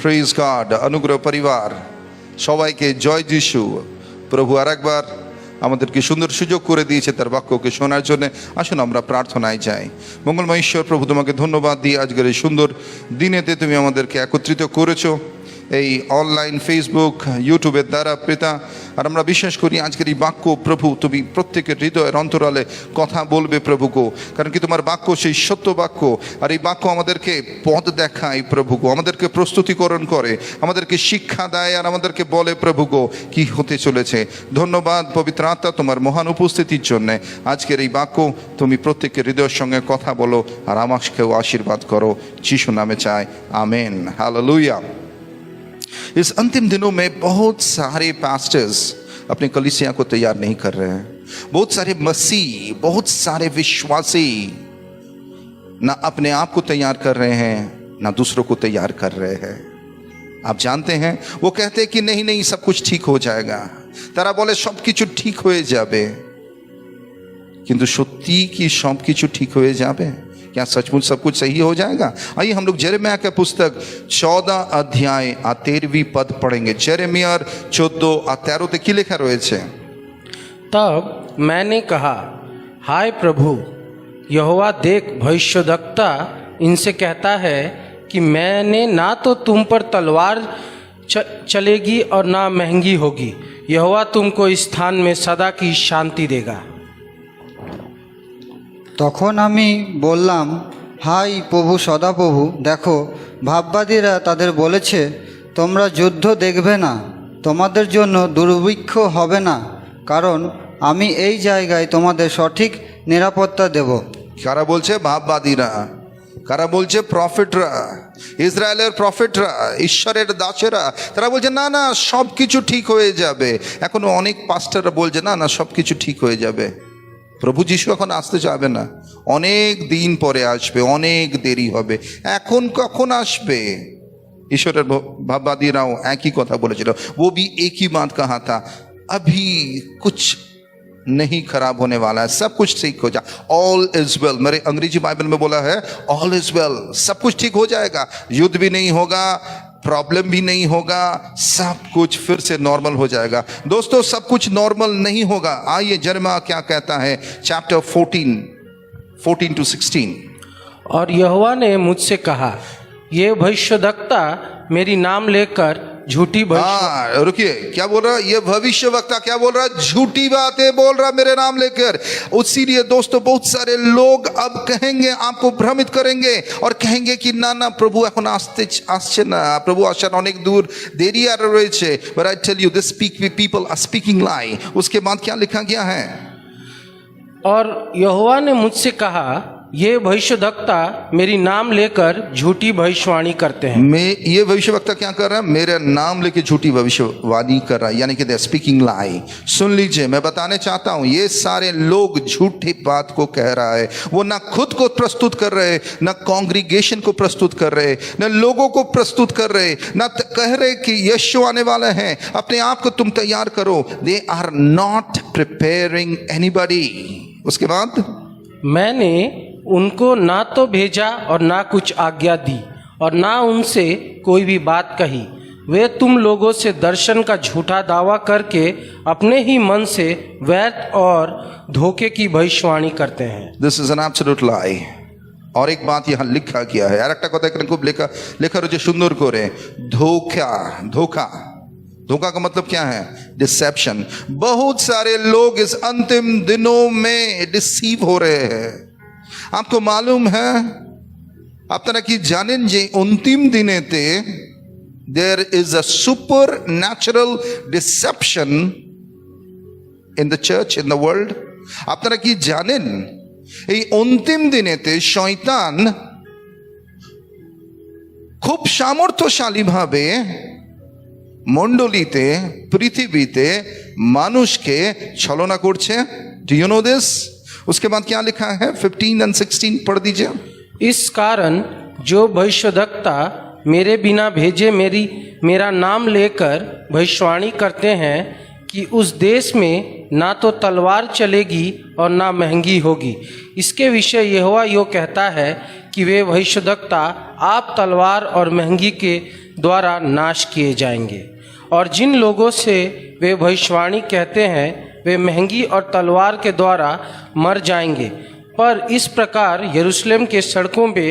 Praise god. অনুগ্রহ পরিবার সবাইকে জয় যিশু। প্রভু আরেকবার আমাদেরকে সুন্দর সুযোগ করে দিয়েছে তার বাক্যকে শোনার জন্য। আসুন আমরা প্রার্থনায় যাই। মঙ্গলময় ঈশ্বর, প্রভু তোমাকে ধন্যবাদ দিই আজকের এই সুন্দর দিনেতে তুমি আমাদেরকে একত্রিত করেছো এই অনলাইন ফেসবুক ইউটিউবের দ্বারা পিতা। আর আমরা বিশ্বাস করি আজকের এই বাক্য প্রভু তুমি প্রত্যেকের হৃদয়ের অন্তরালে কথা বলবে প্রভু গো, কারণ কি তোমার বাক্য সেই সত্য বাক্য। আর এই বাক্য আমাদেরকে পথ দেখায় প্রভু গো, আমাদেরকে প্রস্তুতিকরণ করে, আমাদেরকে শিক্ষা দেয় আর আমাদেরকে বলে প্রভু গো কি হতে চলেছে। ধন্যবাদ পবিত্র আত্মা তোমার মহান উপস্থিতির জন্যে। আজকের এই বাক্য তুমি প্রত্যেকের হৃদয়ের সঙ্গে কথা বলো আর আমাকেও আশীর্বাদ করো, যিশু नामे চাই, आमेन, हालेलुया। इस अंतिम दिनों में बहुत सारे पास्टर्स अपने कलीसिया को तैयार नहीं कर रहे हैं। बहुत सारे मसीह, बहुत सारे विश्वासी ना अपने आप को तैयार कर रहे हैं ना दूसरों को तैयार कर रहे हैं। आप जानते हैं वो कहते हैं कि नहीं नहीं सब कुछ ठीक हो जाएगा, तारा बोले सब किछु ठीक हो जाबे, किंतु सत्य की सब किछु ठीक हो जाबे? क्या सचमुच सब कुछ सही हो जाएगा? आइए हम लोग यिर्मयाह के पुस्तक 14 अध्याय 13वीं पद पढ़ेंगे। यिर्मयाह 14:13 की लिखा रही है। तब मैंने कहा, हाय प्रभु यहोवा देख, भविष्यद्वक्ता इनसे कहता है कि मैंने ना तो तुम पर तलवार चलेगी और ना महंगी होगी, यहोवा तुमको इस स्थान में सदा की शांति देगा। তখন আমি বললাম, হাই প্রভু সদাপ্রভু, দেখো ভাববাদীরা তাদের বলেছে তোমরা যুদ্ধ দেখবে না, তোমাদের জন্য দুর্ভিক্ষ হবে না, কারণ আমি এই জায়গায় তোমাদের সঠিক নিরাপত্তা দেব। কারা বলছে? ভাববাদীরা। কারা বলছে? প্রফেটরা, ইসরায়েলের প্রফেটরা, ঈশ্বরের দাসেরা। তারা বলছে না না সব কিছু ঠিক হয়ে যাবে। এখনো অনেক পাস্টাররা বলছে না না সব কিছু ঠিক হয়ে যাবে। প্রভু যিশু এখন আসতে যাবে না, অনেক দিন পরে আসবে, অনেক দেরি হবে। এখন কখন আসবে? ঈশ্বরের ভাববাদীরাও একই কথা বলেছিল। वो भी एक ही बात कहा था, अभी कुछ नहीं खराब होने वाला है, सब कुछ ठीक हो जा, ऑल इज वेल। मेरे अंग्रेजी बाइबल में बोला है ऑल इज वेल, सब कुछ ठीक हो जाएगा, युद्ध भी नहीं होगा, प्रॉब्लम भी नहीं होगा, सब कुछ फिर से नॉर्मल हो जाएगा। दोस्तों सब कुछ नॉर्मल नहीं होगा। आइए यिर्मयाह क्या कहता है, चैप्टर 14:16। और यहोवा ने मुझसे कहा, ये भविष्यद्वक्ता मेरी नाम लेकर झूठी रुकिए, क्या बोल रहा? ये भविष्यवक्ता क्या बोल रहा? झूठी बातें बोल रहा मेरे नाम लेकर। इसीलिए दोस्तों बहुत सारे लोग अब कहेंगे, आपको भ्रमित करेंगे और कहेंगे कि ना ना प्रभु এখন আসছে না, প্রভু আসার অনেক দূর দেরি আর রয়েছে। But I tell you this people are speaking lie। उसके बाद क्या लिखा गया है? और यहोवा ने मुझसे कहा, ये भविष्यद्वक्ता मेरी नाम लेकर झूठी भविष्यवाणी करते हैं। ये भविष्यवक्ता क्या कर रहा है? मेरा नाम लेकर झूठी भविष्यवाणी कर रहा है, यानी कि दे आर स्पीकिंग लाई। सुन लीजिए, मैं बताने चाहता हूँ ये सारे लोग झूठी बात को कह रहा है। वो ना खुद को प्रस्तुत कर रहे, ना कांग्रीगेशन को प्रस्तुत कर रहे, ना लोगों को प्रस्तुत कर रहे, ना कह रहे कि यीशु आने वाला है, अपने आप को तुम तैयार करो। They are not preparing anybody. उसके बाद मैंने उनको ना तो भेजा और ना कुछ आज्ञा दी और ना उनसे कोई भी बात कही। वे तुम लोगों से दर्शन का झूठा दावा करके अपने ही मन से व्यर्थ और धोखे की भविष्यवाणी करते हैं। दिस इज एन एब्सोल्यूट लाई। और एक बात यहाँ लिखा गया है, আর একটা কথা এখানে খুব লেখা রয়েছে সুন্দর করে, धोखा। धोखा धोखा का मतलब क्या है? डिसेप्शन। बहुत सारे लोग इस अंतिम दिनों में डिसीव हो रहे हैं। आपको मालूम है, আপনারা কি জানেন যে অন্তিম দিনেতে there is a supernatural deception in the church, in the world? আপনারা কি জানেন এই অন্তিম দিনেতে শয়তান খুব সামর্থ্যশালীভাবে মণ্ডলীতে, পৃথিবীতে মানুষকে ছলনা করছে। Do you know this? उसके बाद क्या लिखा है? 15 और 16 पढ़ दीजिए। इस कारण जो भविष्यद्वक्ता मेरे बिना भेजे मेरा नाम लेकर भविष्यवाणी करते हैं, कि उस देश में ना तो तलवार चलेगी और ना महंगी होगी। इसके विषय यहोवा यो कहता है कि वे भविष्यद्वक्ता आप तलवार और महंगी के द्वारा नाश किए जाएंगे। और जिन लोगों से वे भविष्यवाणी कहते हैं वे महंगी और तलवार के द्वारा मर जाएंगे, पर इस प्रकार यरूशलेम के सड़कों पे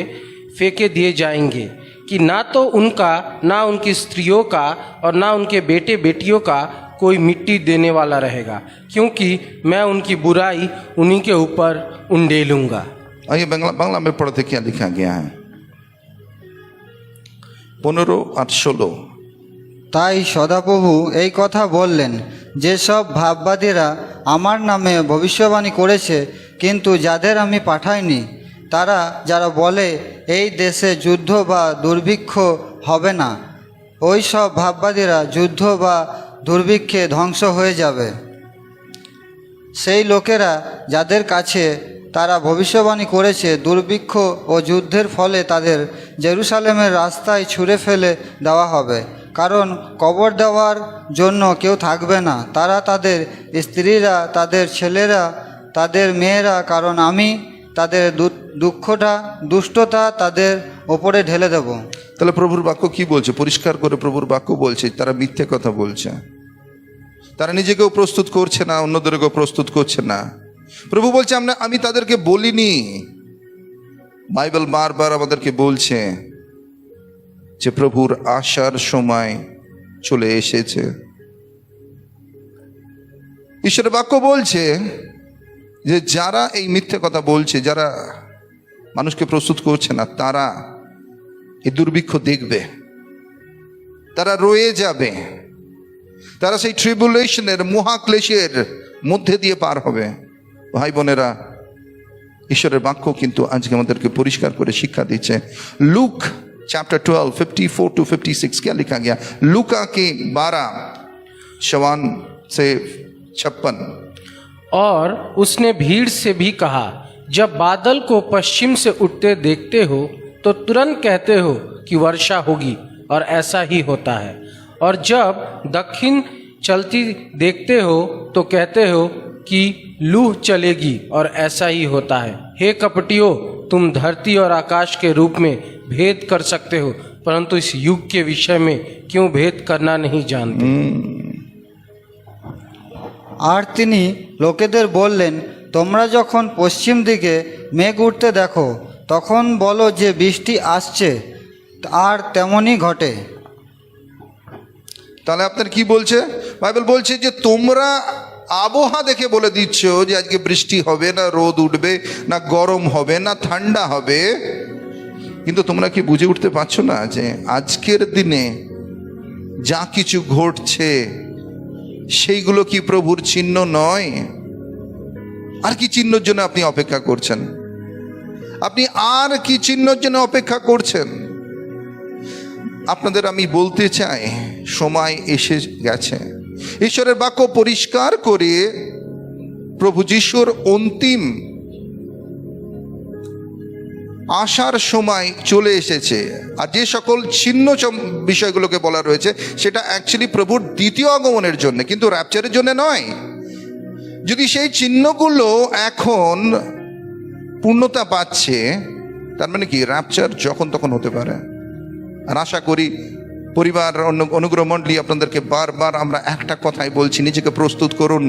फेंके दिए जाएंगे कि ना तो उनका, ना उनकी स्त्रियों का और ना उनके बेटे बेटियों का कोई मिट्टी देने वाला रहेगा, क्योंकि मैं उनकी बुराई उन्हीं के ऊपर उंडेलूंगा। आइए बांग्ला में पढ़ते क्या लिखा गया है 15 আর 16। তাই সদাপ্রভু এই কথা বললেন, যেসব ভাববাদীরা আমার নামে ভবিষ্যবাণী করেছে কিন্তু যাদের আমি পাঠাইনি, তারা যারা বলে এই দেশে যুদ্ধ বা দুর্ভিক্ষ হবে না, ওই সব ভাববাদীরা যুদ্ধ বা দুর্ভিক্ষে ধ্বংস হয়ে যাবে। সেই লোকেরা যাদের কাছে তারা ভবিষ্যবাণী করেছে দুর্ভিক্ষ ও যুদ্ধের ফলে তাদের জেরুসালেমের রাস্তায় ছুঁড়ে ফেলে দেওয়া হবে, কারণ কবর দেওয়ার জন্য কেউ থাকবে না, তারা তাদের স্ত্রীরা, তাদের ছেলেরা, তাদের মেয়েরা, কারণ আমি তাদের দুষ্টতা তাদের ওপরে ঢেলে দেব। তাহলে প্রভুর বাক্য কি বলছে? পরিষ্কার করে প্রভুর বাক্য বলছে তারা মিথ্যে কথা বলছে, তারা নিজেকেও প্রস্তুত করছে না, অন্যদেরকেও প্রস্তুত করছে না। প্রভু বলছে আমি তাদেরকে বলিনি। বাইবেল বারবার আমাদেরকে বলছে যে প্রভুর আসার সময় চলে এসেছে। ঈশ্বরের বাক্য বলছে যে যারা এই মিথ্যে কথা বলছে, যারা মানুষকে প্রস্তুত করছে না, তারা এই দুর্ভিক্ষ দেখবে, তারা রয়ে যাবে, তারা সেই ট্রিবুলেশনের, মহাক্লেশের মধ্যে দিয়ে পার হবে। ভাই বোনেরা, ঈশ্বরের বাক্য কিন্তু আজকে আমাদেরকে পরিষ্কার করে শিক্ষা দিচ্ছে। लूक चैप्टर 12 54 to 56 क्या लिखा गया? लूका के 12 51 से 56। और उसने भीड़ से भी कहा, जब बादल को पश्चिम से उठते देखते हो तो तुरंत कहते हो कि वर्षा होगी, और ऐसा ही होता है। और जब दक्षिण चलती देखते हो तो कहते हो कि लू चलेगी, और ऐसा ही होता है। हे कपटियों, तुम धरती और आकाश के रूप में भेद कर सकते हो, परंतु इस युग के विषय में क्यों भेद करना नहीं जानते? আর তিনি লোকেদের বললেন, তোমরা যখন পশ্চিম দিকে মেঘ উঠতে দেখো তখন বলো যে বৃষ্টি আসছে, আর তেমনই ঘটে। তাহলে আপনার কি বলছে? বাইবেল বলছে যে তোমরা আবহাওয়া দেখে বলে দিচ্ছ যে আজকে বৃষ্টি হবে না, রোদ উঠবে না, গরম হবে না, ঠান্ডা হবে, কিন্তু তোমরা কি বুঝে উঠতে পারছো না যে আজকের দিনে যা কিছু ঘটছে সেইগুলো কি প্রভুর চিহ্ন নয়? আর কি চিহ্নের জন্য আপনি অপেক্ষা করছেন? আপনি আর কি চিহ্নের জন্য অপেক্ষা করছেন? আপনাদের আমি বলতে চাই, সময় এসে গেছে। ঈশ্বরের বাক্য পরিষ্কার করে প্রভু যিশুর অন্তিম আসার সময় চলে এসেছে। আর যে সকল চিহ্ন বিষয়গুলোকে বলা রয়েছে সেটা অ্যাকচুয়ালি প্রভুর দ্বিতীয় আগমনের জন্য, কিন্তু র্যাপচারের জন্য নয়। যদি সেই চিহ্নগুলো এখন পূর্ণতা পাচ্ছে, তার মানে কি র্যাপচার যখন তখন হতে পারে। আর আশা করি পরিবার, অনুগ্রহ মণ্ডলী, আপনাদেরকে বারবার আমরা একটা কথাই বলছি, নিজেকে প্রস্তুত করুন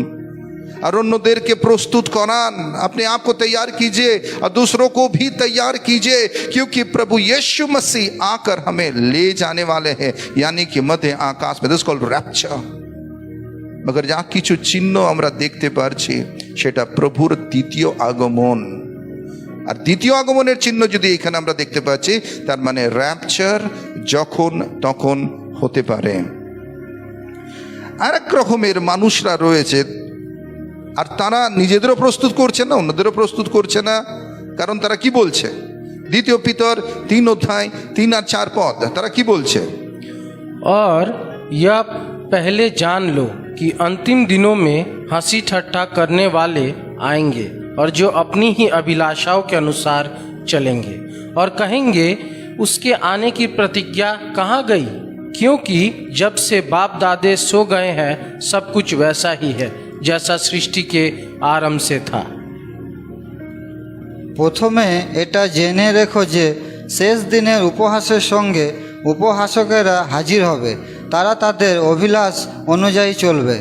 और अन्यों के प्रस्तुत करान, अपने आप को तैयार कीजिए और दूसरों को भी तैयार कीजिए, क्योंकि प्रभु यीशु मसीह आकर हमें ले जाने वाले हैं, यानी कि मध्य आकाश में। This is called rapture. मगर যা কিছু চিহ্ন আমরা দেখতে পারছি সেটা প্রভুর দ্বিতীয় আগমন। আর দ্বিতীয় আগমনের চিহ্ন যদি এখানে আমরা দেখতে পাচ্ছি, তার মানে র্যাপচার যখন তখন হতে পারে। আরেক রকমের মানুষরা রয়েছে, আর তারা নিজেদেরও প্রস্তুত করছে না, অন্যদেরও প্রস্তুত করছে না। কারণ তারা কি বলছে? দ্বিতীয় পিতর 3 অধ্যায় 3 আর 4 পদ, তারা কি বলছে? और यह पहले जान लो कि अंतिम दिनों में हंसी ठट्ठा करने वाले आएंगे, और जो अपनी ही अभिलाषाओं के अनुसार चलेंगे, और कहेंगे उसके आने की प्रतिज्ञा कहाँ गई, क्योंकि जब से बाप दादे सो गए हैं सब कुछ वैसा ही है जैसा सृष्टि के आरंभ से था। প্রথমে এটা জেনে রেখো যে শেষ দিনের উপহাসের সঙ্গে উপহাসকেরা হাজির হবে, তারা তাদের অভিলাষ অনুযায়ী চলবে।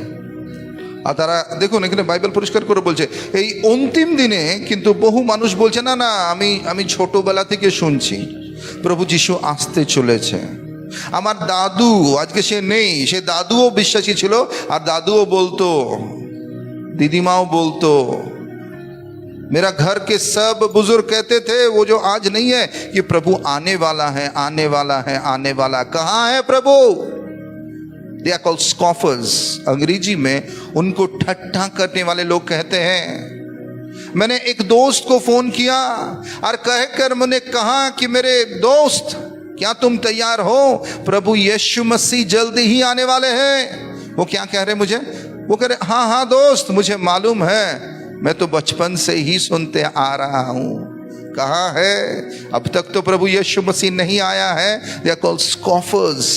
আর তারা দেখুন এখানে বাইবেল পরিষ্কার করে বলছে এই অন্তিম দিনে কিন্তু বহু মানুষ বলছে না না আমি ছোটবেলা থেকে শুনছি প্রভু যিশু আসতে চলেছে। আমার দাদু, আজকে সে নেই, সে দাদুও বিশ্বাসী ছিল আর দাদুও বলতো, दीदीमाओ बोलतो, मेरा घर के सब बुजुर्ग कहते थे वो जो आज नहीं है कि प्रभु आने वाला है, आने वाला है, आने वाला। कहाँ है प्रभु? दे आर कॉल्ड स्कॉफर्स। अंग्रेजी में उनको ठट्ठा करने वाले लोग कहते हैं। मैंने एक दोस्त को फोन किया और कहकर मैंने कहा कि मेरे दोस्त क्या तुम तैयार हो, प्रभु यीशु मसीह जल्दी ही आने वाले हैं। वो क्या कह रहे मुझे? वो कह रहे हाँ हाँ दोस्त मुझे मालूम है, मैं तो बचपन से ही सुनते आ रहा हूं। कहाँ है? अब तक तो प्रभु यीशु मसीह नहीं आया है। They are called scoffers.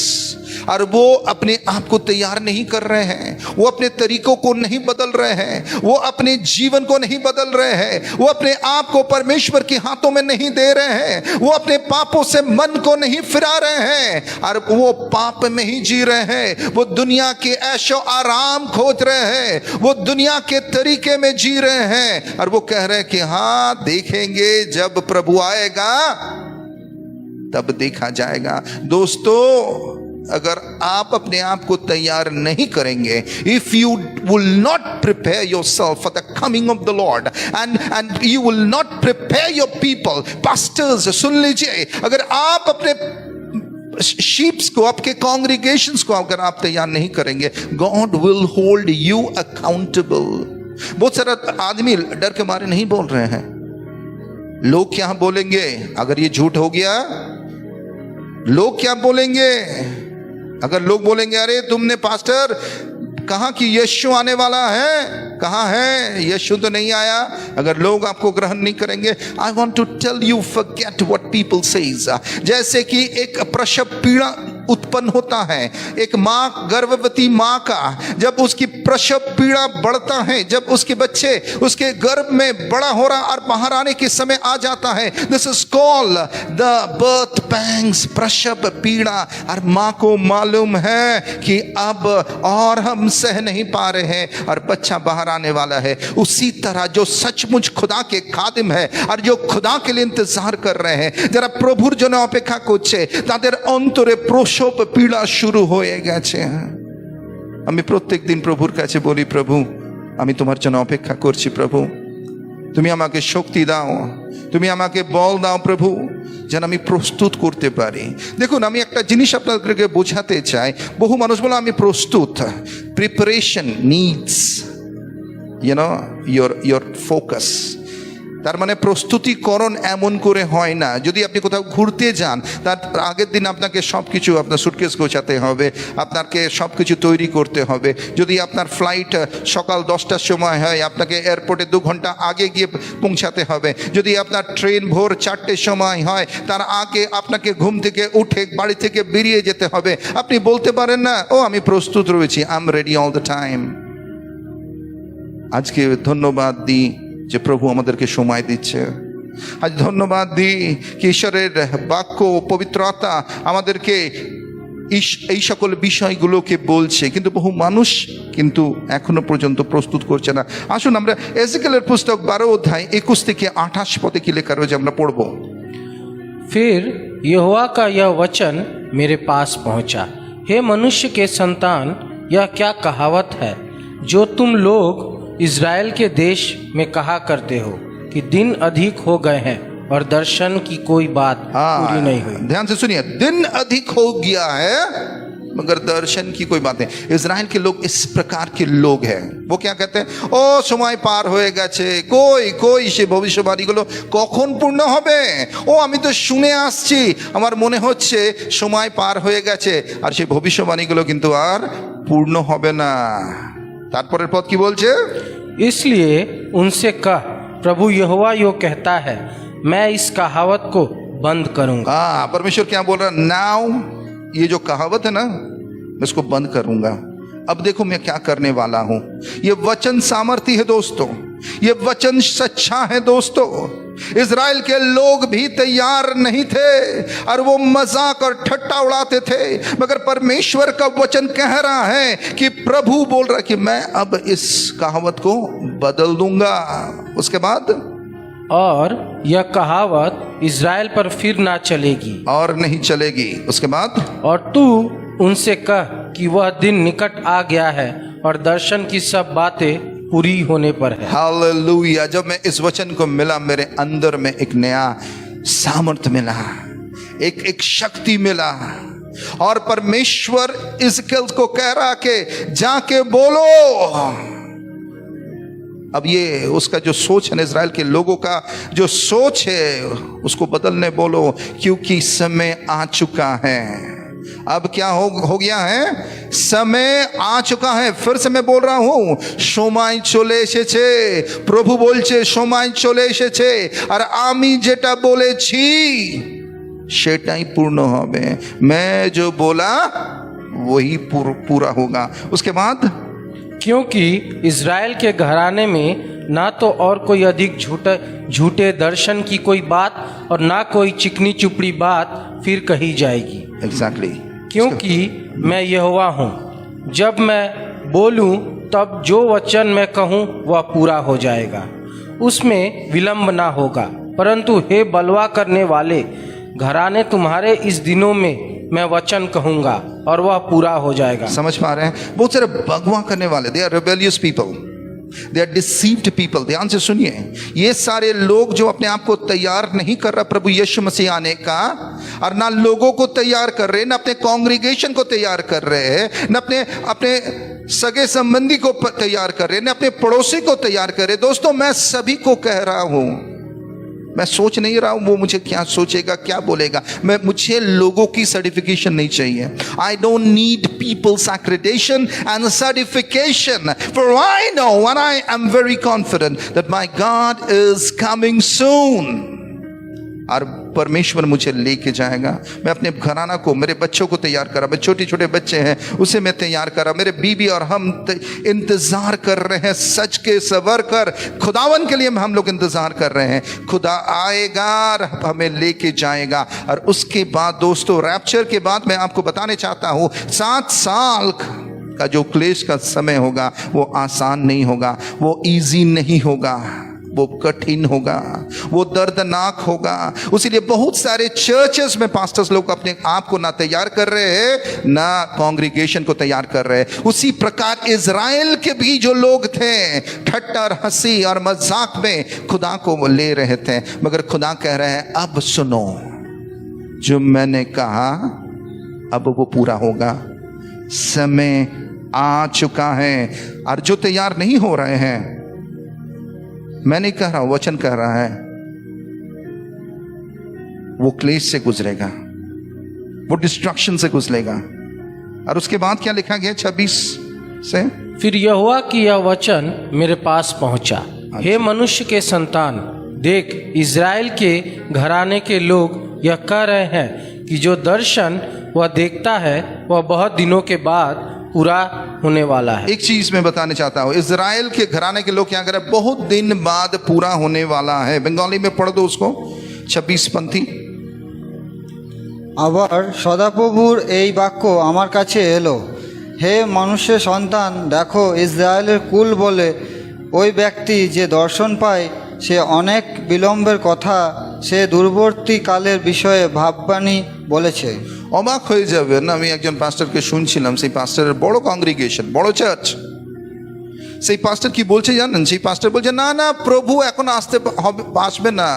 और वो अपने आप को तैयार नहीं कर रहे हैं, वो अपने तरीकों को नहीं बदल रहे हैं, वो अपने जीवन को नहीं बदल रहे हैं, वो अपने आप को परमेश्वर के हाथों में नहीं दे रहे हैं, वो अपने पापों से मन को नहीं फिरा रहे हैं और वो पाप में ही जी रहे हैं। वो दुनिया के ऐशो आराम खोज रहे हैं, वो दुनिया के तरीके में जी रहे हैं और वो कह रहे हैं कि हाँ देखेंगे जब प्रभु आएगा तब देखा जाएगा। दोस्तों अगर आप अपने आप को तैयार नहीं करेंगे, if you will not prepare yourself for the coming of the Lord and you will not prepare your people, pastors सुन लीजिए, अगर आप अपने शीप्स को, आपके कॉन्ग्रीगेशंस को अगर आप तैयार नहीं करेंगे, God will hold you accountable. बहुत सारा आदमी डर के मारे नहीं बोल रहे हैं। लोग क्या बोलेंगे अगर ये झूठ हो गया? लोग क्या बोलेंगे अगर लोग बोलेंगे अरे तुमने पास्टर कहा कि यीशु आने वाला है, कहाँ है? यीशु तो नहीं आया। अगर लोग आपको ग्रहण नहीं करेंगे, I want to tell you forget what people says. जैसे कि एक प्रसव पीड़ा उत्पन्न होता है, एक माँ, गर्भवती माँ का जब उसकी प्रसव पीड़ा बढ़ता है, जब उसके बच्चे उसके गर्भ में बड़ा हो रहा और बाहर आने के समय आ जाता है, this is called the birth pangs, प्रसव पीड़ा। और माँ को मालूम है कि अब और हम सह नहीं पा रहे हैं और बच्चा बाहर आने वाला है। उसी तरह जो सचमुच खुदा के खादिम है और जो खुदा के लिए इंतजार कर रहे हैं, जरा प्रभुर जन अपेक्षा করছে, তাদের অন্তরে প্রসব পীড়া শুরু হয়ে গেছে। আমি প্রত্যেক দিন প্রভুর কাছে বলি, প্রভু আমি তোমার জন্য অপেক্ষা করছি, প্রভু তুমি আমাকে শক্তি দাও, তুমি আমাকে বল দাও প্রভু, যেন আমি প্রস্তুত করতে পারি। দেখুন আমি একটা জিনিস আপনাদেরকে বোঝাতে চাই, বহু মানুষ বলে আমি প্রস্তুত। Preparation needs your focus। তার মানে প্রস্তুতিকরণ এমন করে হয় না। যদি আপনি কোথাও ঘুরতে যান তার আগের দিন আপনাকে সব কিছু, আপনার সুটকেস গোছাতে হবে, আপনাকে সব কিছু তৈরি করতে হবে। যদি আপনার ফ্লাইট সকাল 10টার সময় হয়, আপনাকে এয়ারপোর্টে 2 ঘন্টা আগে গিয়ে পৌঁছাতে হবে। যদি আপনার ট্রেন ভোর 4টের সময় হয়, তার আগে আপনাকে ঘুম থেকে উঠে বাড়ি থেকে বেরিয়ে যেতে হবে। আপনি বলতে পারেন না ও আমি প্রস্তুত রয়েছি, I am ready all the time. আজকে ধন্যবাদ দিই যে প্রভু আমাদেরকে সময় দিচ্ছে। আজ ধন্যবাদ দিই কি ঈশ্বরের বাক্য পবিত্র আত্মা আমাদেরকে এই সকল বিষয়গুলোকে বলছে, কিন্তু বহু মানুষ কিন্তু এখনো পর্যন্ত প্রস্তুত করছে না। আসুন আমরা এজেকিয়েলের পুস্তক 12 অধ্যায় 21 থেকে 28 পদে কি লেখা রয়েছে আমরা পড়ব। फिर यहोवा का यह वचन मेरे पास पहुंचा, हे मनुष्य के संतान, यह क्या कहावत है जो तुम लोग इज़राइल के देश में कहा करते हो कि दिन अधिक हो गए हैं और दर्शन की कोई बात पूरी नहीं हुई। ध्यान से सुनिए, दिन अधिक हो गया है मगर दर्शन की कोई बात नहीं। इज़राइल के लोग इस प्रकार के लोग हैं। वो क्या कहते हैं? ও সময় পার হয়ে গেছে, কই সে ভবিষ্যৎবাণীগুলো কখন পূর্ণ হবে? ও আমি তো শুনে আসছি, আমার মনে হচ্ছে সময় পার হয়ে গেছে আর সেই ভবিষ্যৎবাণীগুলো কিন্তু আর পূর্ণ হবে না। তারপরের পদ কি বলছে? इसलिए उनसे कह, प्रभु यहोवा यो कहता है, मैं इस कहावत को बंद करूंगा। परमेश्वर क्या बोल रहा है? नाउ ये जो कहावत है ना, मैं इसको बंद करूंगा। अब देखो मैं क्या करने वाला हूं। ये वचन सामर्थ्य है दोस्तों, ये वचन सच्चा है दोस्तों। इज़राइल के लोग भी तैयार नहीं थे और वो मजाक और ठट्टा उड़ाते थे, मगर परमेश्वर का वचन कह रहा है कि प्रभु बोल रहा है कि मैं अब इस कहावत को बदल दूंगा। उसके बाद और यह कहावत इज़राइल पर फिर ना चलेगी और नहीं चलेगी। उसके बाद और तू उनसे कह कि वह दिन निकट आ गया है और दर्शन की सब बातें पूरी होने पर है। हालेलुया। जब मैं इस वचन को मिला, मेरे अंदर में एक नया सामर्थ्य मिला, एक शक्ति मिला, और परमेश्वर इज़राइल को कह रहा कि जाके बोलो। अब ये उसका जो सोच है, इज़राइल के लोगों का जो सोच है, उसको बदलने बोलो, क्योंकि समय आ चुका है। अब क्या हो गया है? समय आ चुका है। फिर से मैं बोल रहा हूं, সময় চলে এসেছে। প্রভু বলছে সময় চলে এসেছে, আর আমি যেটা বলেছি সেটাই পূর্ণ হবে। मैं जो बोला वही पूरा होगा। उसके बाद क्योंकि इज़राइल के घराने में ना तो और कोई अधिक झूठे दर्शन की कोई बात और ना कोई चिकनी चुपड़ी बात फिर कही जाएगी। एग्जैक्टली। क्योंकि मैं यहोवा हूँ, जब मैं बोलूँ तब जो वचन मैं कहूँ वह पूरा हो जाएगा, उसमें विलंब ना होगा। परंतु हे बलवा करने वाले घराने, तुम्हारे इस दिनों में मैं वचन कहूँगा और वह पूरा हो जाएगा। समझ पा रहे हैं? बहुत सारे बगवा करने वाले, they are rebellious people, they are deceived people. ध्यान से सुनिए, ये सारे लोग जो अपने आप को तैयार नहीं कर रहा प्रभु यीशु मसीह आने का, और ना लोगों को तैयार कर रहे, ना अपने कांग्रीगेशन को तैयार कर रहे हैं, ना अपने सगे संबंधी को तैयार कर रहे, ना अपने पड़ोसी को तैयार कर रहे। दोस्तों, मैं सभी को कह रहा हूं, मैं सोच नहीं रहा हूं वो मुझे क्या सोचेगा, क्या बोलेगा। मुझे लोगों की सर्टिफिकेशन नहीं चाहिए। I don't need people's accreditation and certification, for I know and I am very confident that my God is coming soon. और परमेश्वर मुझे लेके जाएगा। मैं अपने घराना को, मेरे बच्चों को तैयार करा, मेरे छोटे छोटे बच्चे हैं उसे मैं तैयार करा, मेरे बीबी और हम इंतजार कर रहे हैं सच के सवर कर। खुदावन के लिए हम लोग इंतजार कर रहे हैं। खुदा आएगा और हमें लेके जाएगा। और उसके बाद दोस्तों, रैप्चर के बाद मैं आपको बताने चाहता हूं, 7 साल का जो क्लेश का समय होगा वो आसान नहीं होगा, वो इजी नहीं होगा, वो कठिन होगा, वो दर्दनाक होगा। उसीलिए बहुत सारे चर्चेस में पास्टर्स लोग अपने आप को ना तैयार कर रहे हैं, ना कांग्रीगेशन को तैयार कर रहे हैं। उसी प्रकार इज़राइल के भी जो लोग थे, ठट्टा और हंसी और मजाक में खुदा को वो ले रहे थे, मगर खुदा कह रहे हैं अब सुनो, जो मैंने कहा अब वो पूरा होगा। समय आ चुका है। और जो तैयार नहीं हो रहे हैं, मैं नहीं कह रहा, वचन कह रहा है, वो क्लेश से गुजरेगा, वो डिस्ट्रक्शन से गुजरेगा। और उसके बाद क्या लिखा गया 26 से? फिर यहोवा की यह वचन मेरे पास पहुंचा, हे मनुष्य के संतान, देख इज़राइल के घराने के लोग यह कह रहे हैं कि जो दर्शन वह देखता है वह बहुत दिनों के बाद पूरा होने वाला है। एक चीज मैं बताने चाहता हूँ, इज़राइल के घराने के लोग क्या कर रहे हैं? बहुत दिन बाद पूरा होने वाला है। बंगाली में पढ़ दो उसको, 26 पंथी। আবার সদাপ্রভুর এই বাক্য আমার কাছে এলো, হে মানুষের সন্তান, দেখো ইসরায়েলের কুল বলে ওই ব্যক্তি যে দর্শন পায় সে অনেক বিলম্বের কথা, সে দূরবর্তী কালের বিষয়ে ভাববাণী বলেছে। অবাক হয়ে যাবেন, আমি একজন পাস্টারকে শুনছিলাম, সেই পাস্টারের বড় কংগ্রিগেশন, বড় চার্চ। সেই পাস্টার কি বলছে জানেন? সেই পাস্টার বলছে না না, প্রভু এখন আসবে না,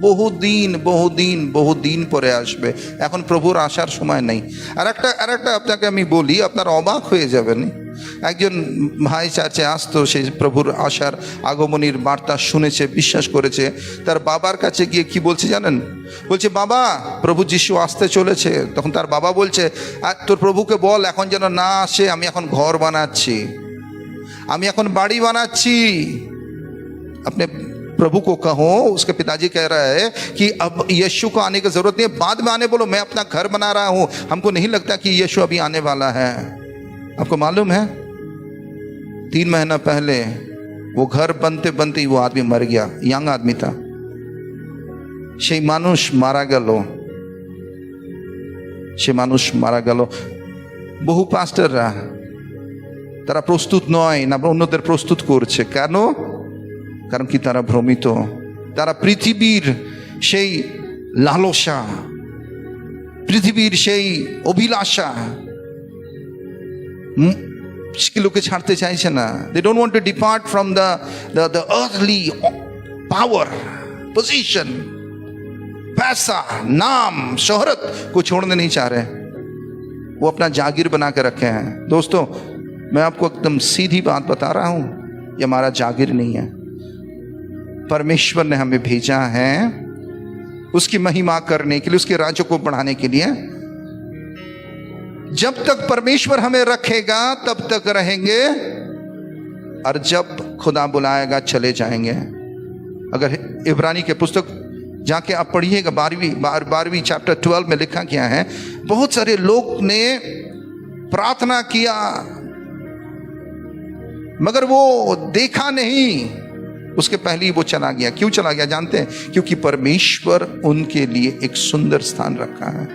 বহুদিন পরে আসবে, এখন প্রভুর আসার সময় নেই। আর একটা আপনাকে আমি বলি, আপনারা অবাক হয়ে যাবেন। একজন ভাই চার্চে আসতো, সেই প্রভুর আসার আগমনীর বার্তা শুনেছে, বিশ্বাস করেছে। তার বাবার কাছে গিয়ে কি বলছে জানেন? বলছে, বাবা প্রভু যিশু আসতে চলেছে। তখন তার বাবা বলছে, তোর প্রভুকে বল এখন যেন না আসে, আমি এখন ঘর বানাচ্ছি, আমি এখন বাড়ি বানাচ্ছি। আপনি प्रभु को कहो, उसके पिताजी कह रहा है कि अब यीशु को आने की जरूरत नहीं है, बाद में आने बोलो, मैं अपना घर बना रहा हूं, हमको नहीं लगता कि यीशु अभी आने वाला है। आपको मालूम है 3 महीना पहले वो घर बनते बनते ही वो आदमी मर गया, यंग आदमी था। সেই মানুষ মারা গেল, সে মানুষ মারা গেল। বহু পাস্টাররা তারা প্রস্তুত নয় না, অন্যদের প্রস্তুত করছে। কেন? কারণ কি তারা ভ্রমিত, তারা পৃথিবীর সেই লালসা, পৃথিবীর সেই অভিলাষা লোকে ছাড়তে চাইছে না। They don't want to depart from the earthly power, position, पैसा, नाम, शोहरत को छोड़ने नहीं चाह रहे, वो अपना जागीर बना के रखे हैं। दोस्तों, मैं आपको एकदम सीधी बात बता रहा हूं, ये हमारा जागीर नहीं है। परमेश्वर ने हमें भेजा है उसकी महिमा करने के लिए, उसके राज्य को बढ़ाने के लिए। जब तक परमेश्वर हमें रखेगा तब तक रहेंगे, और जब खुदा बुलाएगा चले जाएंगे। अगर इब्रानी के पुस्तक जाके आप पढ़िएगा, 12वीं चैप्टर 12 में लिखा गया है, बहुत सारे लोग ने प्रार्थना किया मगर वो देखा नहीं, उसके पहले ही वो चला गया। क्यों चला गया जानते हैं? क्योंकि परमेश्वर उनके लिए एक सुंदर स्थान रखा है।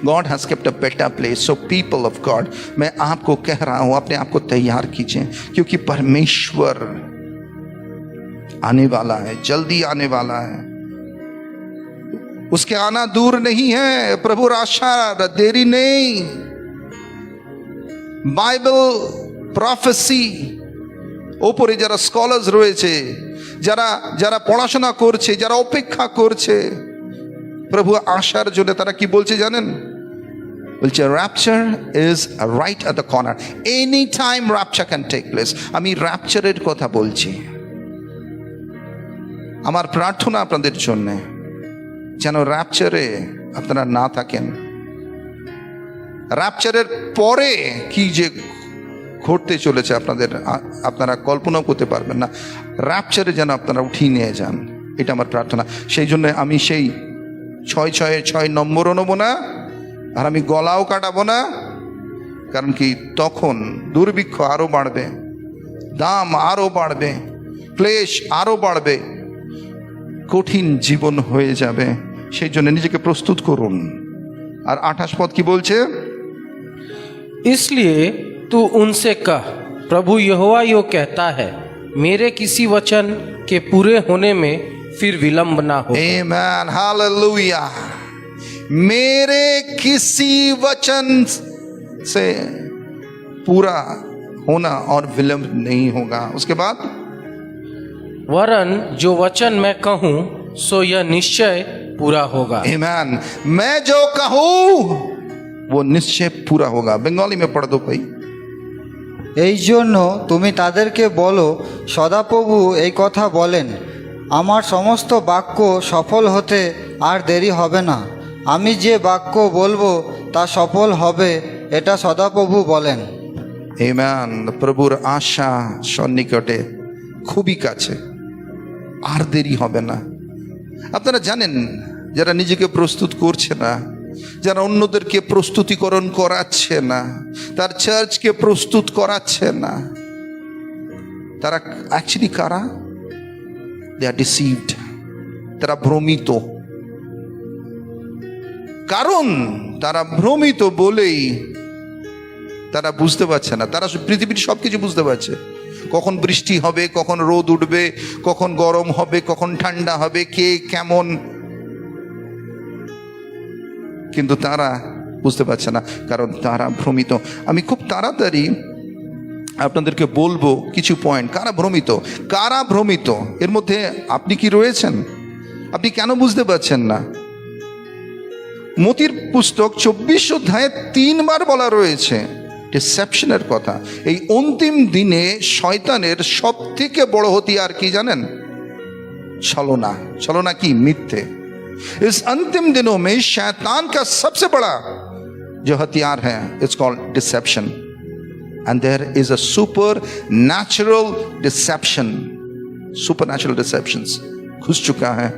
God has kept a better place. So people of God, मैं आपको कह रहा हूं, अपने आप को तैयार कीजिए, क्योंकि परमेश्वर आने वाला है, जल्दी आने वाला है। उसके आना दूर नहीं है। प्रभु आशा देरी नहीं। বাইবেল প্রফেসি ওপরে যারা স্কলার্স রয়েছে, যারা যারা পড়াশোনা করছে, যারা অপেক্ষা করছে প্রভু আসার জন্য, তারা কি বলছে জানেন? বলছে rapture is right at the corner, any time rapture can take place. আমি র্যাপচারের কথা বলছি। আমার প্রার্থনা আপনাদের জন্য যেন র্যাপচারে আপনারা না থাকেন। র্যাপচারের পরে কি যে ঘটতে চলেছে আপনারা কল্পনাও করতে পারবেন না। র্যাপচারে যেন আপনারা উঠিয়ে নিয়ে যান, এটা আমার প্রার্থনা। সেই জন্য আমি সেই 6 নম্বরও নেবো না, আর আমি গলাও কাটাবো না। কারণ কি, তখন দুর্ভিক্ষ আরো বাড়বে, দাম আরো বাড়বে, ক্লেশ আরো বাড়বে, কঠিন জীবন হয়ে যাবে। সেই জন্য নিজেকে প্রস্তুত করুন। আর 28 পদ কি বলছে? इसलिए तू उनसे कह, प्रभु यहोवा यो कहता है, मेरे किसी वचन के पूरे होने में फिर विलंब ना हो। आमेन, हालेलुया। मेरे किसी वचन से पूरा होना और विलंब नहीं होगा। उसके बाद वरन जो वचन मैं कहूँ सो यह निश्चय पूरा होगा। आमेन। मैं जो कहूँ वो निश्चय पूरा होगा। बंगाली में पढ़ दो भाई। এই জন্য তুমি তাদেরকে বলো, সদাপ্রভু এই কথা বলেন, আমার সমস্ত বাক্য সফল হতে আর দেরি হবে না। আমি যে বাক্য বলবো তা সফল হবে, এটা সদাপ্রভু বলেন। আমেন। প্রভুর আশা সন্নিকটে, খুবই কাছে, আর দেরি হবে না। আপনারা জানেন, যারা নিজেকে প্রস্তুত করছে না, যারা অন্যদেরকে প্রস্তুতিকরণ করাচ্ছে না, তার চার্চকে প্রস্তুত করাচ্ছে না, তারা অ্যাকচুয়ালি কারা? দে আর ডিসিভড। তারা ভ্রমিত। কারণ তারা ভ্রমিত বলেই তারা বুঝতে পারছে না। তারা পৃথিবীর সবকিছু বুঝতে পারছে, কখন বৃষ্টি হবে, কখন রোদ উঠবে, কখন গরম হবে, কখন ঠান্ডা হবে, কে কেমন, কিন্তু তারা বুঝতে পারছে না, কারণ তারা ভ্রমিত। আমি খুব তাড়াতাড়ি আপনাদেরকে বলবো কিছু পয়েন্ট। কারা ভ্রমিত? কারা ভ্রমিত? এর মধ্যে আপনি কি রয়েছেন? আপনি কেন বুঝতে পারছেন না? মতির পুস্তক 24 অধ্যায়ে 3 বার বলা রয়েছে ডিসেপশনের কথা। এই অন্তিম দিনে শয়তানের সব থেকে বড় হতিয়ার কি জানেন? ছলনা। ছলনা কি? मिथ्ये। इस अंतिम दिनों में शैतान का सबसे बड़ा जो हथियार है, it's called deception, and there is a super natural deception. Supernatural deceptions घुस चुका है।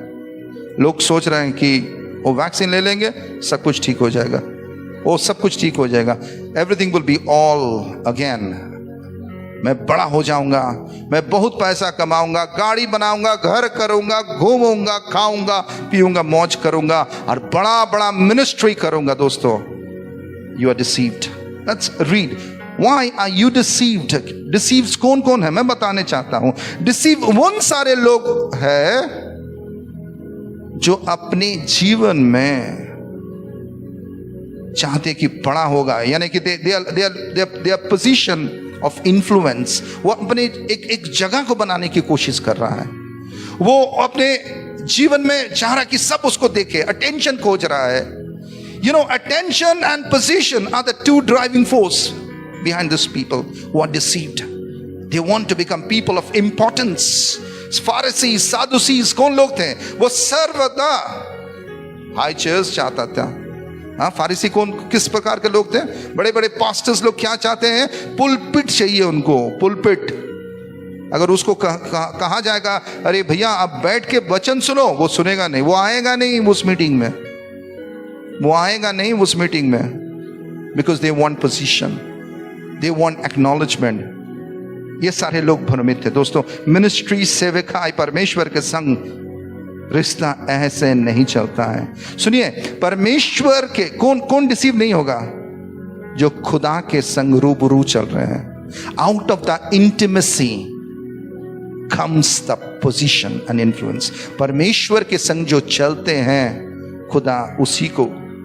लोग सोच रहे हैं कि वो वैक्सीन ले लेंगे सब कुछ ठीक हो जाएगा, वो सब कुछ ठीक हो जाएगा, everything will be all again. मैं बड़ा हो जाऊंगा, मैं बहुत पैसा कमाऊंगा, गाड़ी बनाऊंगा, घर करूंगा, घूमूंगा, खाऊंगा, पीऊंगा, मौज करूंगा और बड़ा बड़ा मिनिस्ट्री करूंगा। दोस्तों, you are deceived. Let's read why are you deceived. Deceived कौन कौन है मैं बताने चाहता हूं। डिसीव उन सारे लोग हैं जो अपने जीवन में चाहते कि बड़ा होगा, यानी कि दे पोजीशन ऑफ इन्फ्लुएंस, वो अपने एक जगह को बनाने की कोशिश कर रहा है। वो अपने जीवन में चाह रहा है कि सब उसको देखे, अटेंशन खोज रहा है। You know, attention and position are the two driving force behind these people who are deceived. They want to become people of importance. फारसी सादुसीज कौन लोग थे? वो सर्वदा हाई चेयर्स चाहता था। हाँ, फारसी कौन किस प्रकार के लोग थे? बड़े बड़े पास्टर्स लोग क्या चाहते हैं? पुलपिट चाहिए उनको, पुलपिट। अगर उसको कहा जाएगा अरे भैया आप बैठ के वचन सुनो, वो सुनेगा नहीं, वो आएगा नहीं उस मीटिंग में, वो आएगा नहीं उस मीटिंग में, because they want position, they want acknowledgement. ये सारे लोग भ्रमित थे। दोस्तों, मिनिस्ट्री, सेवकाई, परमेश्वर के संग रिश्ता ऐसे नहीं चलता है। सुनिए, परमेश्वर के कौन डिसीव नहीं होगा? जो खुदा के संग रूबरू चल रहे हैं। Out of the intimacy comes the position and influence. परमेश्वर के संग जो चलते हैं, खुदा उसी को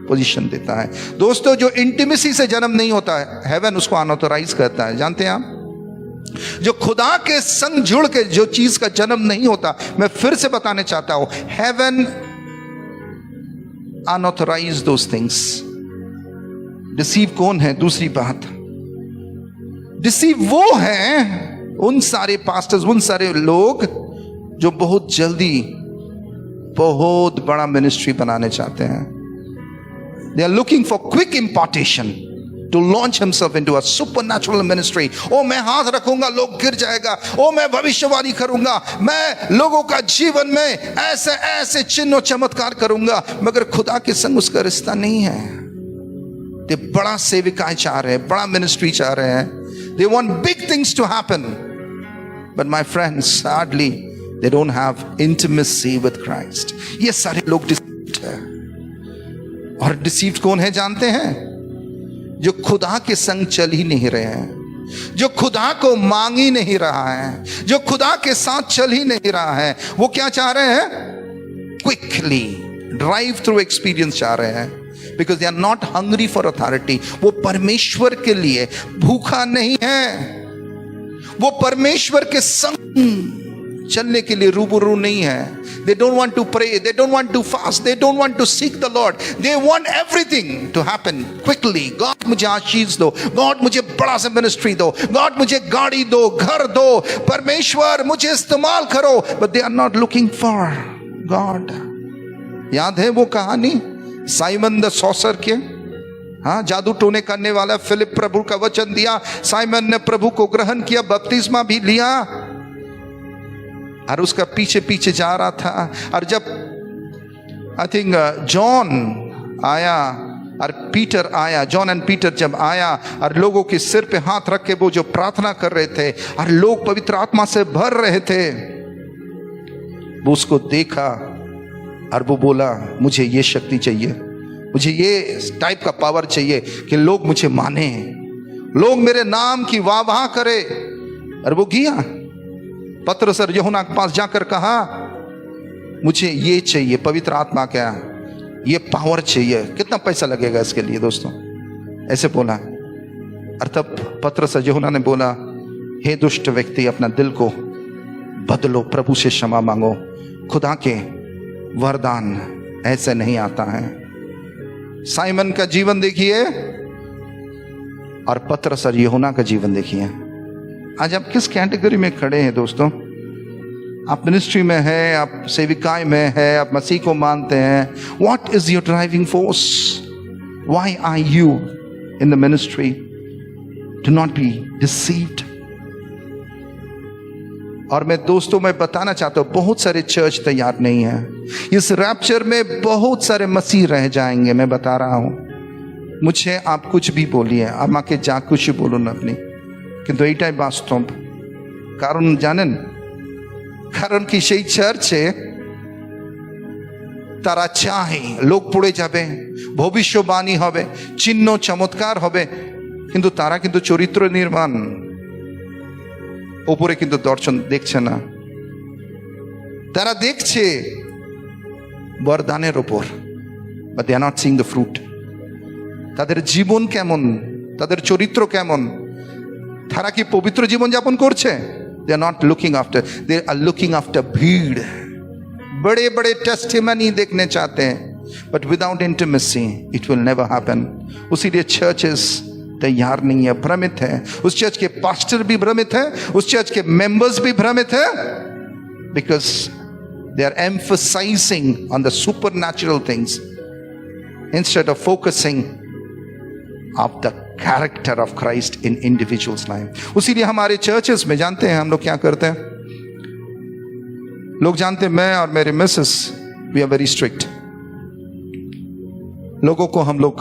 पोजीशन देता है। दोस्तों, जो इंटिमेसी से जन्म नहीं होता है, हेवन उसको अनऑथराइज करता है। जानते हैं आप, जो खुदा के संग जुड़ के जो चीज का जन्म नहीं होता, मैं फिर से बताने चाहता हूं, heaven unauthorise those things. Deceive कौन है? दूसरी बात, डिसीव वो हैं उन सारे पास्टर्स, उन सारे लोग जो बहुत जल्दी बहुत बड़ा मिनिस्ट्री बनाने चाहते हैं। They are looking for quick impartation to launch himself into a supernatural ministry. ओ मैं हाथ रखूंगा लोग गिर जाएगा, ओ मैं भविष्यवाणी करूंगा, मैं लोगों का जीवन में ऐसे ऐसे चिन्ह और चमत्कार करूंगा, मगर खुदा के संग उसका रिश्ता नहीं है। ते बड़ा सेविकाएं चाह रहे हैं, बड़ा मिनिस्ट्री चाह रहे हैं। They want big things to happen, but my friends, sadly they don't have intimacy with Christ. ये सारे लोग डिसीव्ड हैं। और डिसीव्ड कौन है जानते हैं? जो खुदा के संग चल ही नहीं रहे हैं, जो खुदा को मांग ही नहीं रहा है, जो खुदा के साथ चल ही नहीं रहा है। वो क्या चाह रहे हैं? क्विकली ड्राइव थ्रू एक्सपीरियंस चाह रहे हैं, because they are not hungry for authority. वो परमेश्वर के लिए भूखा नहीं है, वो परमेश्वर के संग चलने के लिए रूबरू नहीं है। They don't want to pray, they don't want to fast, they don't want to seek the Lord. They want everything to happen quickly. God मुझे आशीष दो, God मुझे बड़ा सा मिनिस्ट्री दो, God मुझे गाड़ी दो, घर दो, परमेश्वर मुझे इस्तेमाल करो। But they are not looking for God. याद है वो कहानी साइमन द सॉसर के? हाँ, जादू टोने करने वाला फिलिप प्रभु का वचन दिया, साइमन ने प्रभु को ग्रहण किया, बपतिस्मा भी लिया और उसका पीछे पीछे जा रहा था। और जब आई थिंक जॉन आया और पीटर आया, जॉन एंड पीटर जब आया और लोगों के सिर पे हाथ रख के वो जो प्रार्थना कर रहे थे और लोग पवित्र आत्मा से भर रहे थे, वो उसको देखा और वो बोला मुझे ये शक्ति चाहिए, मुझे ये टाइप का पावर चाहिए कि लोग मुझे माने, लोग मेरे नाम की वाह वाह करे। और वो गया पतरस और यूहन्ना के पास जाकर कहा मुझे ये चाहिए, पवित्र आत्मा क्या, ये पावर चाहिए, कितना पैसा लगेगा इसके लिए? दोस्तों, ऐसे बोला। और तब पतरस और यूहन्ना ने बोला, हे दुष्ट व्यक्ति, अपना दिल को बदलो, प्रभु से क्षमा मांगो, खुदा के वरदान ऐसे नहीं आता है। साइमन का जीवन देखिए और पतरस और यूहन्ना का जीवन देखिए। आज आप किस कैटेगरी में खड़े हैं दोस्तों? आप मिनिस्ट्री में है, आप सेविकाई में है, आप मसीह को मानते हैं। What is your driving force? Why are you in the ministry? Do not be deceived. और मैं दोस्तों मैं बताना चाहता हूं बहुत सारे चर्च तैयार नहीं है। इस रैप्चर में बहुत सारे मसीह रह जाएंगे, मैं बता रहा हूं। मुझे आप कुछ भी बोलिए, आप आके जा कुछ बोलो ना अपनी, কিন্তু এইটাই বাস্তব। কারণ জানেন, কারণ কি সেই চার্চে তারা চায় লোক পড়ে যাবে, ভবিষ্যবাণী হবে, চিহ্ন চমৎকার হবে, কিন্তু তারা কিন্তু চরিত্র নির্মাণ ওপরে কিন্তু দর্শন দেখছে না। তারা দেখছে বরদানের ওপর, but they are not seeing the fruit। তাদের জীবন কেমন, তাদের চরিত্র কেমন, তারা কি পবিত্র জীবন যাপন করছে? they are not looking after, they are looking after भीड़। बड़े बड़े टेस्टिमनी देखने चाहते हैं, but without intimacy it will never happen। उसीलिए churches तैयार नहीं है, भ्रमित है। उस चर्च के पास्टर भी भ्रमित है, उस चर्च के मेंबर्स भी भ्रमित है, because they are emphasizing on the supernatural things instead of focusing of the character of Christ in individuals' life। उसीलिए हमारे चर्चेस में जानते हैं हम लोग क्या करते हैं? लोग जानते हैं, मैं और मेरे missus we are very strict. लोगों को हम लोग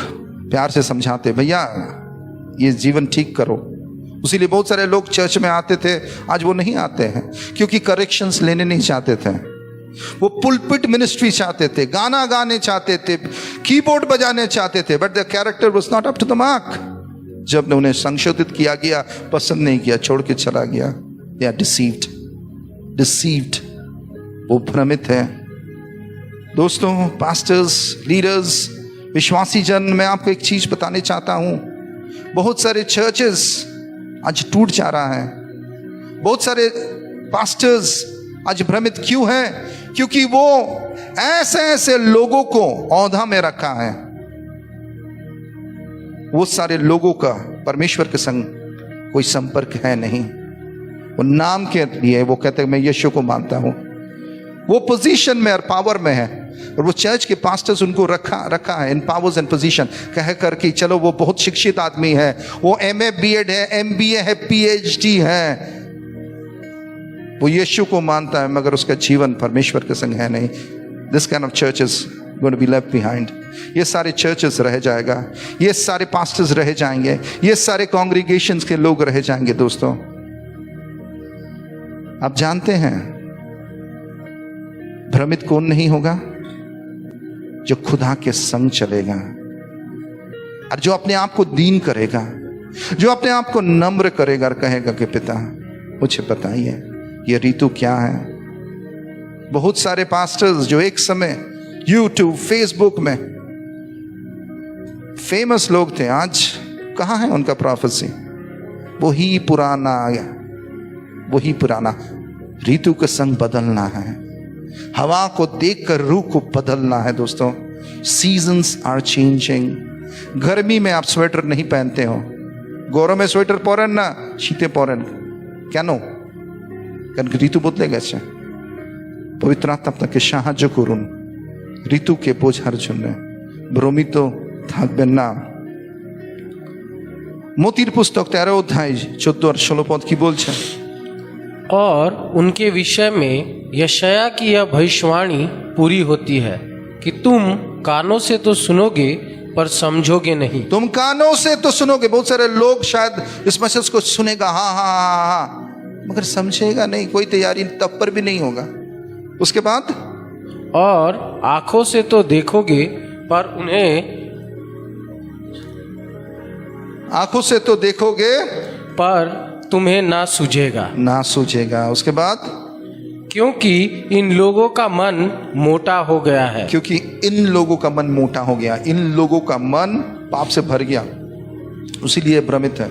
प्यार से समझाते, भैया ये जीवन ठीक करो। उसीलिए बहुत सारे लोग चर्च में आते थे, आज वो नहीं आते हैं, क्योंकि करेक्शंस लेने नहीं चाहते थे। वो पुलपिट मिनिस्ट्री चाहते थे, गाना गाने चाहते थे, कीबोर्ड बजाने चाहते थे, but the character was not up to the mark. जब उन्हें संशोधित किया गया, पसंद नहीं किया, छोड़ के चला गया। दे आर डिसीव्ड, वो भ्रमित है। दोस्तों, पास्टर्स, लीडर्स, विश्वासी जन, मैं आपको एक चीज बताने चाहता हूं। बहुत सारे चर्चेस आज टूट जा रहा है। बहुत सारे पास्टर्स आज भ्रमित क्यों हैं? क्योंकि वो ऐसे ऐसे लोगों को औधा में रखा है। वो सारे लोगों का परमेश्वर के संग कोई संपर्क है नहीं। वो नाम के लिए वो कहते हैं मैं यीशु को मानता हूं, वो पोजीशन में और पावर में है, और वो चर्च के पास्टर्स उनको रखा है इन पावर्स एंड पोजीशन, कह कर कि चलो वो बहुत शिक्षित आदमी है, वो MA BEd है, MBA है, PhD है, वो यीशु को मानता है, मगर उसका जीवन परमेश्वर के संग है नहीं। This kind of churches going to be left behind. ये सारे चर्चेस रह जाएगा, ये सारे पास्टर्स रह जाएंगे, ये सारे कांग्रीगेशंस के लोग रह जाएंगे। दोस्तों, आप जानते हैं भ्रमित कौन नहीं होगा? जो खुदा के संग चलेगा, और जो अपने आप को दीन करेगा, जो अपने आप को नम्र करेगा और कहेगा कि पिता मुझे बताइए ये ऋतु क्या है। बहुत सारे पास्टर्स जो एक समय यूट्यूब, फेसबुक में फेमस लोग थे, आज कहाँ है उनका प्रोफेसी? वही पुराना ऋतु के संग बदलना है, हवा को देखकर रूह को बदलना है। दोस्तों, सीजन्स आर चेंजिंग। गर्मी में आप स्वेटर नहीं पहनते हो, गरमे स्वेटर परेन ना, शीते परेन কেন? কারণ ঋতু বদলে গেছে। পবিত্র আত্মা আপনাকে সাহায্য করুন ঋতুকে বোঝার জন্য, ভ্রমিত থাকবেন না। মতির পুস্তক 13 অধ্যায় 14 और 16 पद কি বলছে? और उनके विषय में यशाया की यह भविष्यवाणी पूरी होती है कि तुम कानों से तो सुनोगे पर समझोगे नहीं। तुम कानों से तो सुनोगे। बहुत सारे लोग शायद इस मैसेज को सुनेगा, हाँ हाँ हाँ हाँ, मगर समझेगा नहीं, कोई तैयारी तब पर भी नहीं होगा। उसके बाद और आंखों से तो देखोगे पर उन्हें, आंखों से तो देखोगे पर तुम्हें ना सूझेगा। उसके बाद क्योंकि इन लोगों का मन मोटा हो गया है। क्योंकि इन लोगों का मन मोटा हो गया, इन लोगों का मन पाप से भर गया, उसीलिए भ्रमित है।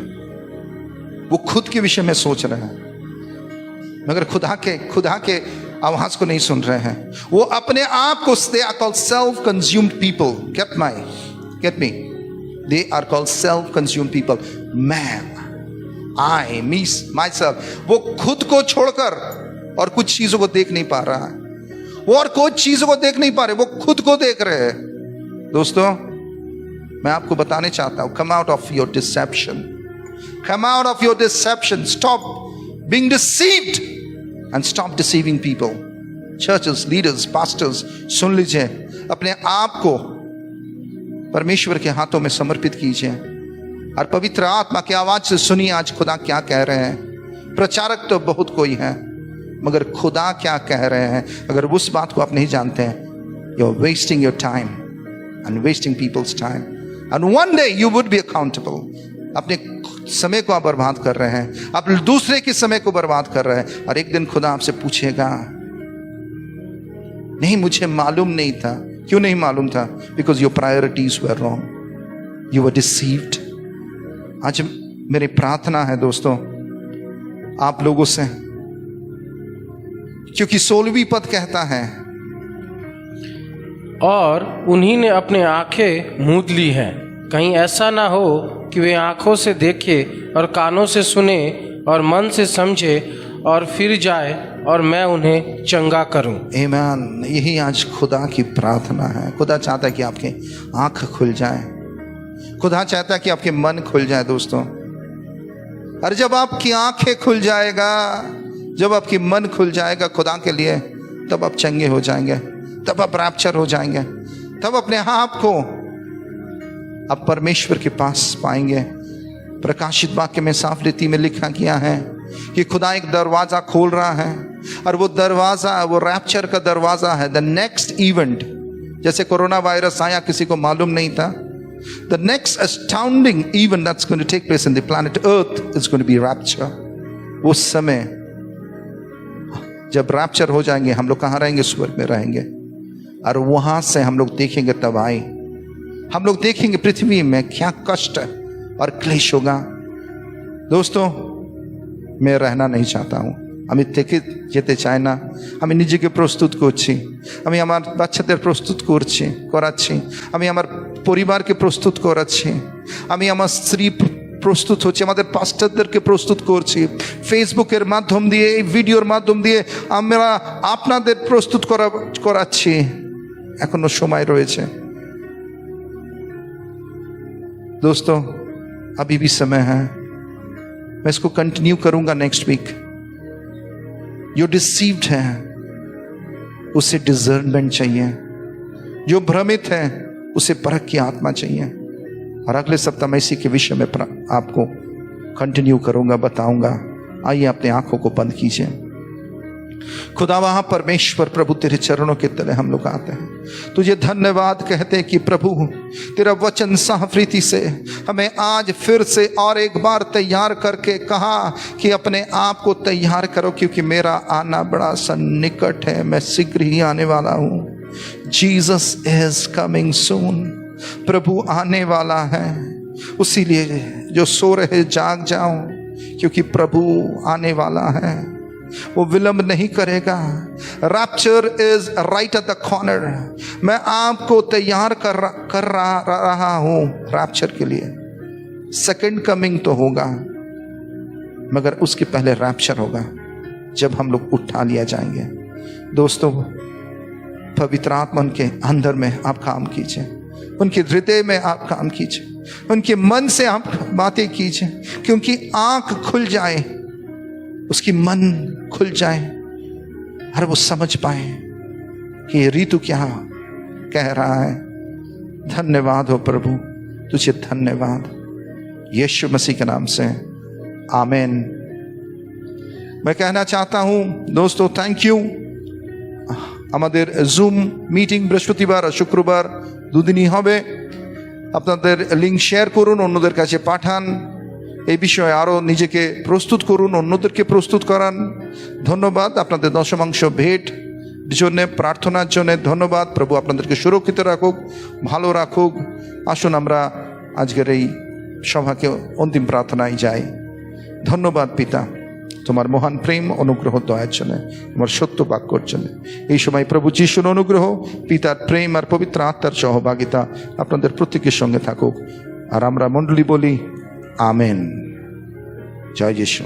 वो खुद के विषय में सोच रहे हैं, मगर खुदा के आवाज को नहीं सुन रहे हैं। वो अपने आप को, they are called self-consumed people। Get me? They are called self-consumed people। मैं, I, me, myself। वो खुद को छोड़कर और कुछ चीजों को देख नहीं पा रहा है, वो और कुछ चीजों को देख नहीं पा रहे, वो खुद को देख रहे हैं। दोस्तों, मैं आपको बताने चाहता हूं, come out of your deception, come out of your deception, stop being deceived। and stop deceiving people. Churches, leaders, pastors, सुन लीजिए, अपने आप को परमेश्वर के हाथों में समर्पित कीजिए और पवित्र आत्मा की आवाज से सुनिए आज खुदा क्या कह रहे हैं। प्रचारक तो बहुत कोई है, मगर खुदा क्या कह रहे हैं अगर उस बात को आप नहीं जानते हैं, you are wasting your time and wasting people's time and one day you would be accountable. अपने समय को आप बर्बाद कर रहे हैं, आप दूसरे के समय को बर्बाद कर रहे हैं, और एक दिन खुदा आपसे पूछेगा, नहीं मुझे मालूम नहीं था। क्यों नहीं मालूम था? Because your priorities were wrong, you were deceived. आज मेरी प्रार्थना है दोस्तों आप लोगों से, क्योंकि 16वीं पद कहता है, और उन्हीं ने अपने आंखें मूंद ली हैं, कहीं ऐसा ना हो कि वे आंखों से देखे और कानों से सुने और मन से समझे और फिर जाए और मैं उन्हें चंगा करूं। आमीन। यही आज खुदा की प्रार्थना है। खुदा चाहता है कि आपकी आंख खुल जाए, खुदा चाहता है कि आपके मन खुल जाए दोस्तों। और जब आपकी आंखें खुल जाएगा, जब आपकी मन खुल जाएगा खुदा के लिए, तब आप चंगे हो जाएंगे, तब आप रैप्चर हो जाएंगे, तब अपने आप को आप परमेश्वर के पास पाएंगे। प्रकाशित वाक्य में साफ रीति में लिखा गया है कि खुदा एक दरवाजा खोल रहा है, और वो दरवाजा वो रैप्चर का दरवाजा है। द नेक्स्ट इवेंट, जैसे कोरोना वायरस आया किसी को मालूम नहीं था, the next astounding event that's going to take place in the planet earth is going to be rapture. उस समय जब रैप्चर हो जाएंगे, हम लोग कहाँ रहेंगे? स्वर्ग में रहेंगे, और वहां से हम लोग देखेंगे तबाही, हम लोग देखेंगे पृथ्वी में क्या कष्ट और क्लेश होगा। दोस्तों मैं रहना नहीं चाहता हूँ, আমি থেকে যেতে চাই না। আমি নিজেকে প্রস্তুত করছি, আমি আমার বাচ্চাদের প্রস্তুত করাচ্ছি, আমি আমার পরিবারকে প্রস্তুত করাচ্ছি, আমি আমার স্ত্রী প্রস্তুত হচ্ছে, আমাদের পাস্টারদেরকে প্রস্তুত করছি। ফেসবুকের মাধ্যম দিয়ে, এই ভিডিওর মাধ্যম দিয়ে আমরা আপনাদের প্রস্তুত করাচ্ছি। এখনো সময় রয়েছে दोस्तों, अभी भी समय है। मैं इसको कंटिन्यू करूंगा नेक्स्ट वीक। जो डिसीव्ड है उसे डिजर्नमेंट चाहिए, जो भ्रमित है उसे परख की आत्मा चाहिए। और अगले सप्ताह मैं इसी के विषय में आपको कंटिन्यू करूंगा, बताऊंगा। आइए अपने आंखों को बंद कीजिए। खुदा वहां परमेश्वर प्रभु तेरे चरणों के तले हम लोग आते हैं, तुझे धन्यवाद कहते हैं कि प्रभु तेरा वचन साफ रीति से हमें आज फिर से और एक बार तैयार करके कहा कि अपने आप को तैयार करो, क्योंकि मेरा आना बड़ा सन्निकट है, मैं शीघ्र ही आने वाला हूँ। Jesus is coming soon. प्रभु आने वाला है, उसीलिए जो सो रहे जाग जाओ, क्योंकि प्रभु आने वाला है, वो विलंब नहीं करेगा। Rapture is right at the corner. मैं आपको तैयार कर रहा हूं रैप्चर के लिए। सेकंड कमिंग तो होगा, मगर उसके पहले रैप्चर होगा, जब हम लोग उठा लिया जाएंगे। दोस्तों, पवित्र आत्मा उनके अंदर में आप काम कीजिए, उनके हृदय में आप काम कीजिए, उनके मन से आप बातें कीजिए, क्योंकि आंख खुल जाए, उसकी मन खुल जाए और वो समझ पाए कि ये ऋतु क्या कह रहा है। धन्यवाद हो प्रभु, तुझे धन्यवाद, यीशु मसीह के नाम से आमीन। मैं कहना चाहता हूं दोस्तों, थैंक यू। আমাদের জুম মিটিং বৃহস্পতিবার আর শুক্রবার দুদিনই হবে। আপনাদের লিংক শেয়ার করুন, অন্যদের কাছে পাঠান, এই বিষয়ে আরও নিজেকে প্রস্তুত করুন, অন্যদেরকে প্রস্তুত করান। ধন্যবাদ আপনাদের দশমাংশ ভেট জন্য, প্রার্থনার জন্য ধন্যবাদ। প্রভু আপনাদেরকে সুরক্ষিত রাখুক, ভালো রাখুক। আসুন আমরা আজকের এই সভাকে অন্তিম প্রার্থনায় যাই। ধন্যবাদ পিতা, তোমার মহান প্রেম, অনুগ্রহ, দয়ার জন্য, তোমার সত্য বাক্যর জন্য। এই সময় প্রভু যিশুর অনুগ্রহ, পিতার প্রেম আর পবিত্র আত্মার সহভাগিতা আপনাদের প্রত্যেকের সঙ্গে থাকুক। আর আমরা মণ্ডলী বলি আমেন। জয় যিশু।